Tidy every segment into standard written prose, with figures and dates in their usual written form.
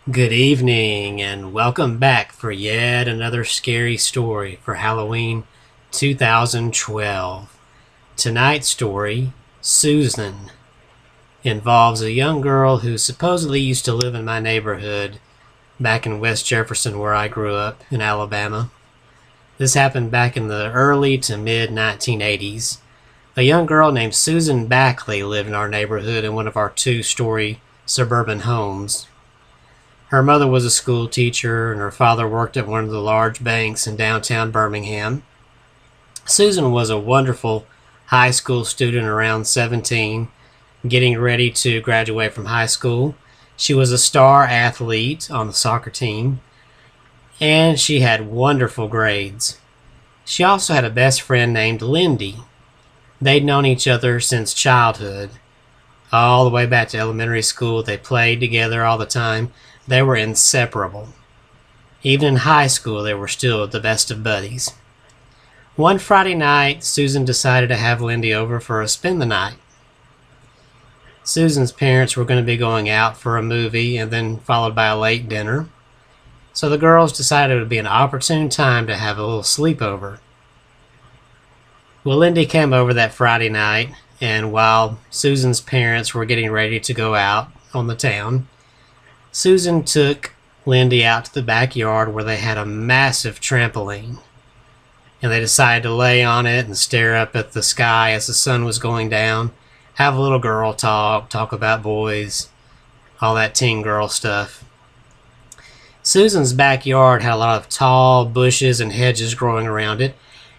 Good evening and welcome back for yet another scary story for Halloween 2012. Tonight's story, Susan, involves a young girl who supposedly used to live in my neighborhood back in West Jefferson where I grew up in Alabama. This happened back in the early to mid 1980s. A young girl named Susan Backley lived in our neighborhood in one of our two-story suburban homes. Her mother was a school teacher, and her father worked at one of the large banks in downtown Birmingham. Susan was a wonderful high school student around 17, getting ready to graduate from high school. She was a star athlete on the soccer team, and she had wonderful grades. She also had a best friend named Lindy. They'd known each other since childhood. All the way back to elementary school, they played together all the time. They were inseparable. Even in high school, they were still the best of buddies. One Friday night, Susan decided to have Lindy over for a spend the night. Susan's parents were going to be going out for a movie and then followed by a late dinner. So the girls decided it would be an opportune time to have a little sleepover. Well, Lindy came over that Friday night, and while Susan's parents were getting ready to go out on the town, Susan took Lindy out to the backyard where they had a massive trampoline. And they decided to lay on it and stare up at the sky as the sun was going down, have a little girl talk about boys, all that teen girl stuff. Susan's backyard had a lot of tall bushes and hedges growing around it,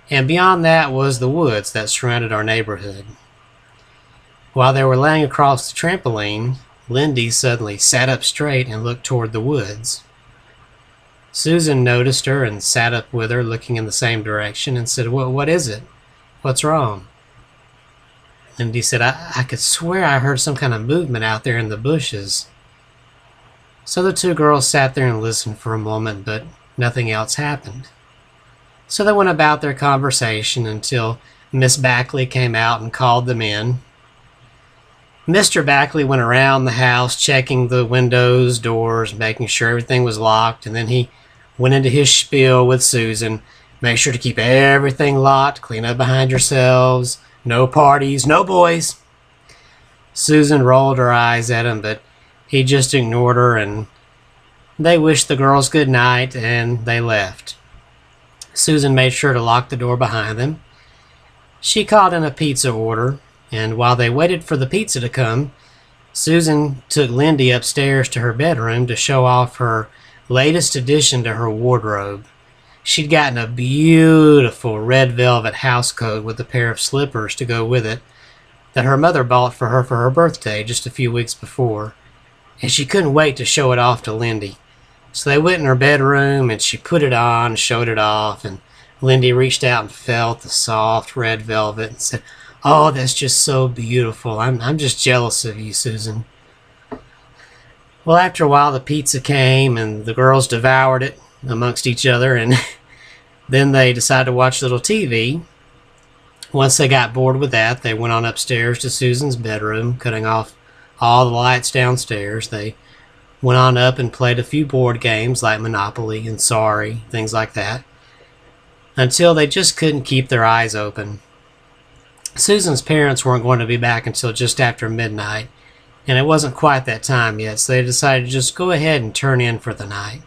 and beyond that was the woods that surrounded our neighborhood. While they were laying across the trampoline, Lindy suddenly sat up straight and looked toward the woods. Susan noticed her and sat up with her, looking in the same direction, and said, What is it? What's wrong?" Lindy said, I could swear I heard some kind of movement out there in the bushes." So the two girls sat there and listened for a moment, but nothing else happened. So they went about their conversation until Miss Backley came out and called them in. Mr. Backley went around the house checking the windows, doors, making sure everything was locked, and then he went into his spiel with Susan. "Make sure to keep everything locked, clean up behind yourselves, no parties, no boys." Susan rolled her eyes at him, but he just ignored her, and they wished the girls good night, and they left. Susan made sure to lock the door behind them. She called in a pizza order, and while they waited for the pizza to come, Susan took Lindy upstairs to her bedroom to show off her latest addition to her wardrobe. She'd gotten a beautiful red velvet housecoat with a pair of slippers to go with it that her mother bought for her birthday just a few weeks before, and she couldn't wait to show it off to Lindy. So they went in her bedroom, and she put it on, showed it off, and Lindy reached out and felt the soft red velvet and said, "Oh, that's just so beautiful. I'm just jealous of you, Susan." Well, after a while, the pizza came, and the girls devoured it amongst each other, and then they decided to watch a little TV. Once they got bored with that, they went on upstairs to Susan's bedroom, cutting off all the lights downstairs. They went on up and played a few board games like Monopoly and Sorry, things like that, until they just couldn't keep their eyes open. Susan's parents weren't going to be back until just after midnight, and it wasn't quite that time yet, so they decided to just go ahead and turn in for the night.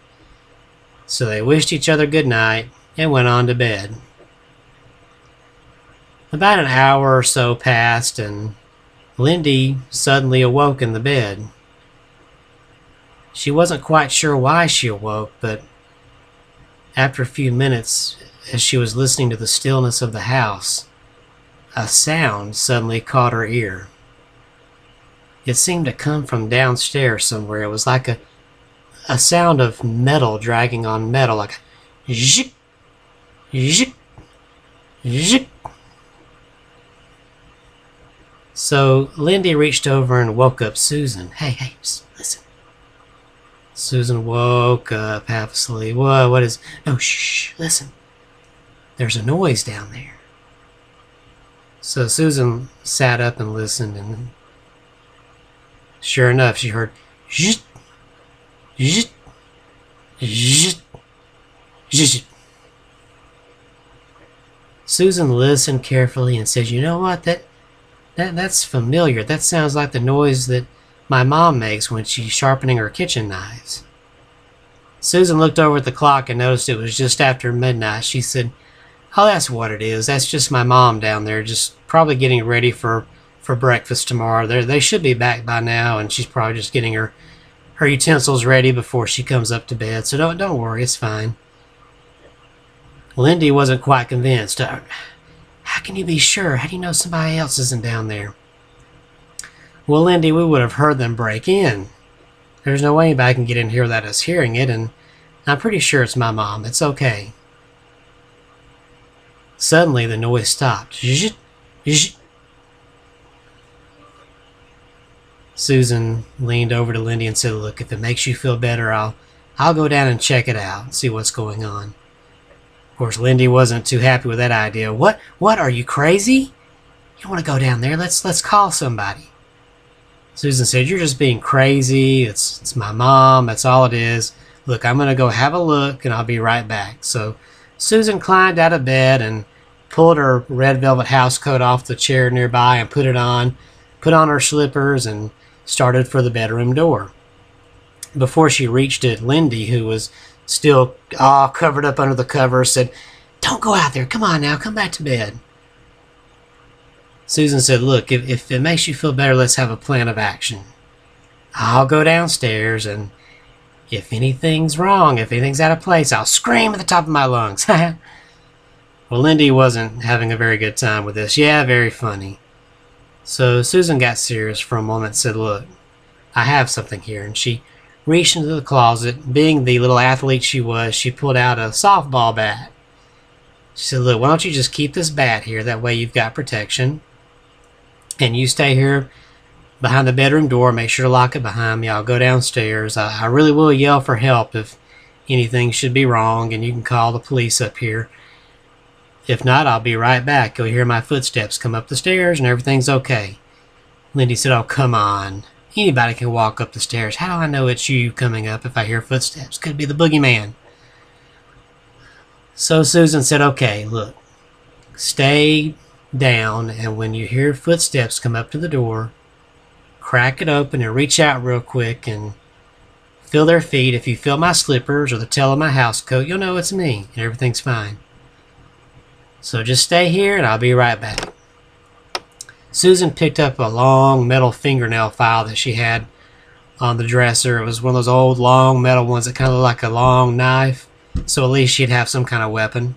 So they wished each other good night and went on to bed. About an hour or so passed, and Lindy suddenly awoke in the bed. She wasn't quite sure why she awoke, but after a few minutes, as she was listening to the stillness of the house, a sound suddenly caught her ear. It seemed to come from downstairs somewhere. It was like a sound of metal dragging on metal, like a zhik, zhik, zhik. So Lindy reached over and woke up Susan. Hey, listen." Susan woke up half asleep. What is... No, shh, listen. There's a noise down there." So Susan sat up and listened, and sure enough, she heard zhit, Zhit, zhit, zhit. Susan listened carefully and said, "You know what? That's familiar. That sounds like the noise that my mom makes when she's sharpening her kitchen knives." Susan looked over at the clock and noticed it was just after midnight. She said, "Oh, that's what it is. That's just my mom down there, just probably getting ready for breakfast tomorrow. They should be back by now, and she's probably just getting her utensils ready before she comes up to bed. So don't worry, it's fine." Lindy wasn't quite convinced. How can you be sure? How do you know somebody else isn't down there?" "Well, Lindy, we would have heard them break in. There's no way anybody can get in here without us hearing it, and I'm pretty sure it's my mom. It's okay." Suddenly, the noise stopped. Zhit, zhit. Susan leaned over to Lindy and said, "Look, if it makes you feel better, I'll go down and check it out and see what's going on." Of course, Lindy wasn't too happy with that idea. What? Are you crazy? You want to go down there? Let's call somebody." Susan said, "You're just being crazy. It's my mom. That's all it is. Look, I'm going to go have a look, and I'll be right back." So Susan climbed out of bed and pulled her red velvet housecoat off the chair nearby and put on her slippers, and started for the bedroom door. Before she reached it, Lindy, who was still all covered up under the covers, said, "Don't go out there. Come on now. Come back to bed." Susan said, "Look, if it makes you feel better, let's have a plan of action. I'll go downstairs, and if anything's wrong, if anything's out of place, I'll scream at the top of my lungs." Well, Lindy wasn't having a very good time with this. "Yeah, very funny." So Susan got serious for a moment and said, "Look, I have something here." And she reached into the closet. Being the little athlete she was, she pulled out a softball bat. She said, "Look, why don't you just keep this bat here? That way you've got protection. And you stay here behind the bedroom door. Make sure to lock it behind me. I'll go downstairs. I really will yell for help if anything should be wrong, and you can call the police up here. If not, I'll be right back. You'll hear my footsteps come up the stairs, and everything's okay." Lindy said, "Oh, come on. Anybody can walk up the stairs. How do I know it's you coming up if I hear footsteps? Could be the boogeyman." So Susan said, "Okay, look, stay down, and when you hear footsteps come up to the door, crack it open and reach out real quick and feel their feet. If you feel my slippers or the tail of my housecoat, you'll know it's me, and everything's fine. So just stay here, and I'll be right back." Susan picked up a long metal fingernail file that she had on the dresser. It was one of those old long metal ones that kind of looked like a long knife, so at least she'd have some kind of weapon.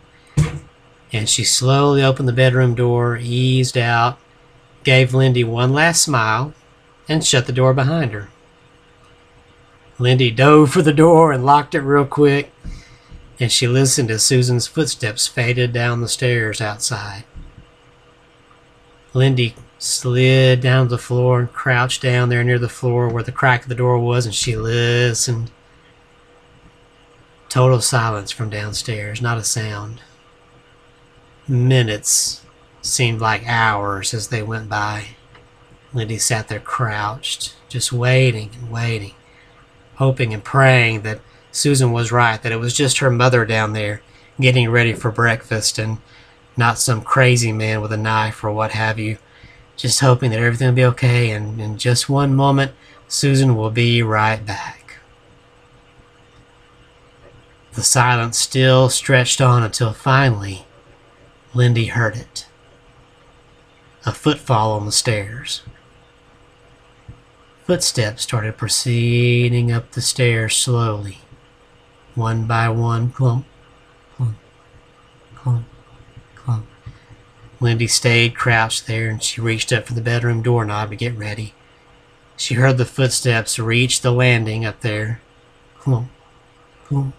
And she slowly opened the bedroom door, eased out, gave Lindy one last smile, and shut the door behind her. Lindy dove for the door and locked it real quick, and she listened as Susan's footsteps faded down the stairs outside. Lindy slid down to the floor and crouched down there near the floor where the crack of the door was, and she listened. Total silence from downstairs, not a sound. Minutes seemed like hours as they went by. Lindy sat there crouched, just waiting and waiting, hoping and praying that Susan was right, that it was just her mother down there getting ready for breakfast and not some crazy man with a knife or what have you. Just hoping that everything will be okay, and in just one moment, Susan will be right back. The silence still stretched on until finally Lindy heard it. A footfall on the stairs. Footsteps started proceeding up the stairs slowly, one by one, clump, clump, clump, clump. Lindy stayed crouched there, and she reached up for the bedroom doorknob to get ready. She heard the footsteps reach the landing up there. Clump, clump.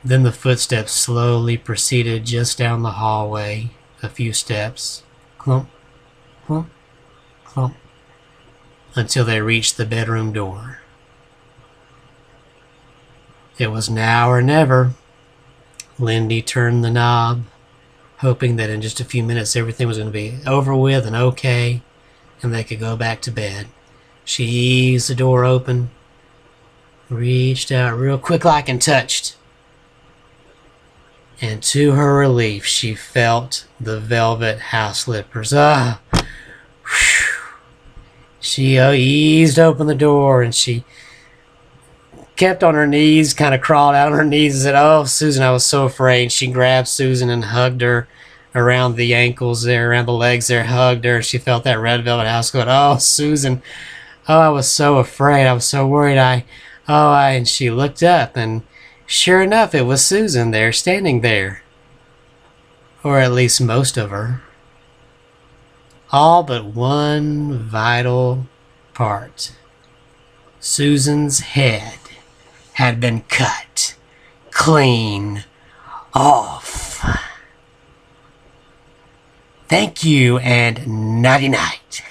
Then the footsteps slowly proceeded just down the hallway, a few steps, clump, clump, clump, until they reached the bedroom door. It was now or never. Lindy turned the knob, hoping that in just a few minutes everything was going to be over with and okay, and they could go back to bed. She eased the door open, reached out real quick like and touched. And to her relief, she felt the velvet house slippers. Ah! She eased open the door and she kept on her knees, kind of crawled out on her knees and said, "Oh, Susan, I was so afraid." She grabbed Susan and hugged her around the ankles there, around the legs there, hugged her. She felt that red velvet house going, "Oh, Susan, oh, I was so afraid. I was so worried. And she looked up and sure enough, it was Susan there, standing there. Or at least most of her. All but one vital part. Susan's head had been cut clean off. Thank you and nighty-night.